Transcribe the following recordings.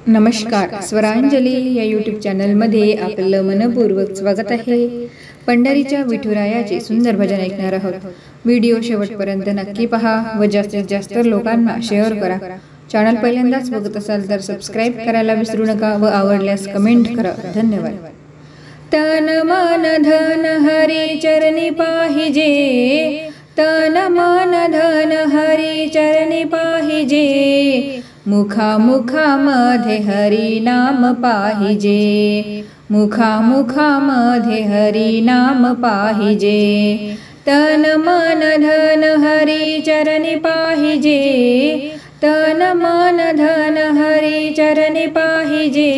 नमस्कार, स्वरांजली या यूट्यूब चॅनलमध्ये आपलं मनपूर्वक स्वागत आहे। पंढरीच्या विठुरायाचे सुंदर भजन ऐकणार आहोत। व्हिडिओ शेवटपर्यंत नक्की पहा व जास्तीत जास्त लोकांना शेअर करा। चॅनल पहिल्यांदाच बघत असाल तर सबस्क्राइब करायला विसरू नका व आवडल्यास कमेंट करा। धन्यवाद। तन मन धन हरी चरणी पाहिजे, तन मन धन हरी चरणी पाहिजे, मुखा मुखामध्ये हरी नाम पाहिजे, मुखा मुखामध्ये हरी नाम पाहिजे। तन मन धन हरी चरणी पाहिजे, तन मन धन हरी चरणी पाहिजे,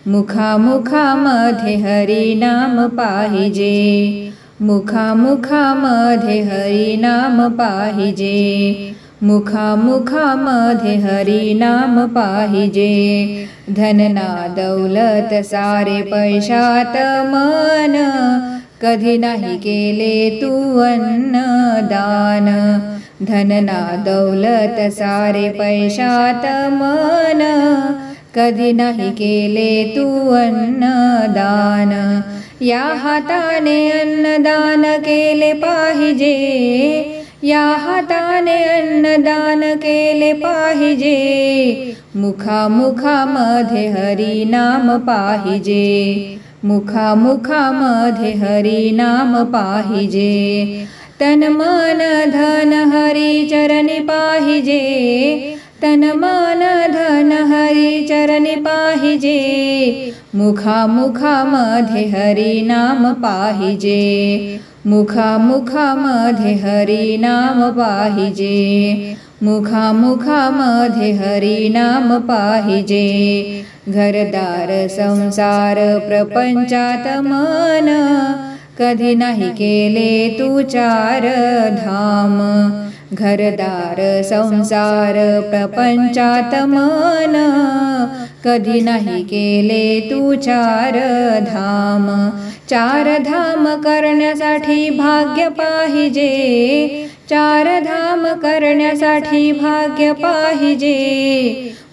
मुखा मुखामध्ये हरी नाम पाहिजे, मुखा मुखामध्ये हरी नाम पाहिजे, मुखा मुखामध्ये हरी नाम पाहिजे। धन ना दौलत सारे पैशात मन, कधी नाही केले तू अन्नदान। धन ना दौलत सारे पैशात मन, कधी नाही केले तू अन्नदान। या हाताने अन्नदान केले पाहिजे, या हाताने अन्नदान केले पाहिजे, मुखा मुखामध्ये हरी नाम पाहिजे, मुखा मुखामध्ये हरी नाम पाहिजे। तन मन धन हरी चरणी पाहिजे, तन मन धन हरी चरणी पाहिजे, मुखा मुखामध्ये हरी नाम पाहिजे, मुखा मुखामध्ये हरी नाम पाहिजे, मुखा मुखामध्ये हरी नाम पाहिजे। घरदार संसार प्रपंचात मन, कधी नाही केले तू चार धाम। घरदार संसार प्रपंचात मन, कधी नाही केले तू चार धाम। चार धाम करण्यासाठी भाग्य पाहिजे, चार धाम करण्यासाठी भाग्य पाहिजे,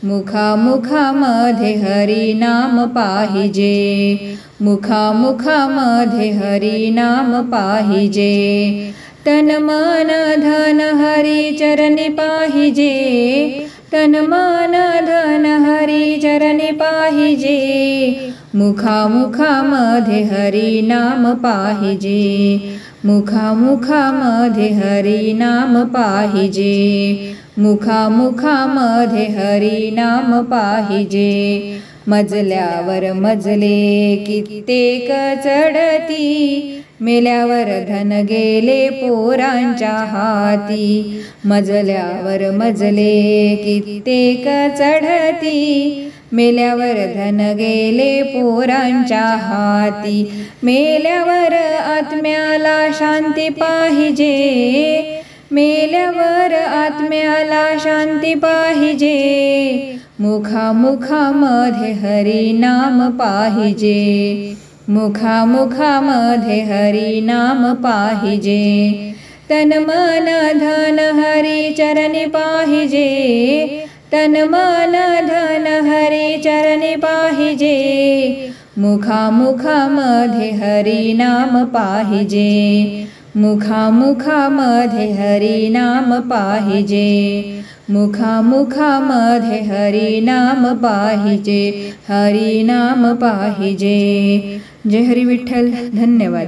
मुखा मुखामध्ये हरी नाम पाहिजे, मुखा मुखामध्ये हरी नाम पाहिजे। तन मन धन हरी चरणी पाहिजे, तन मन धन हरी चरणी पाहिजे, मुखा मुखामध्ये हरी नाम पाहिजे, मुखा मुखामध्ये हरी नाम पाहिजे, मुखा मुखामध्ये हरी नाम पाहिजे। मजल्यावर मजले कित्येक चढती, मेल्यावर धन गेले पोरांच्या हाती। मजल्यावर मजले कित्येक चढती, मेल्यावर धन गेले पोरांच्या हाती। मेल्यावर आत्म्याला शांती पाहिजे, मेल्यावर आत्म्याला शांती पाहिजे, मुखा मुखामध्ये हरी नाम पाहिजे, मुखा मुखामध्ये हरी नाम पाहिजे। तन मन धन हरी चरणी पाहिजे, तन मन धन हरी चरणी पाहिजे, मुखा मुखामध्ये हरी नाम पाहिजे, मुखा मुखामध्ये हरी नाम पाहिजे, मुखा मुखामध्ये हरी नाम पाहिजे, हरी नाम पाहिजे। जय हरी विठ्ठल। धन्यवाद।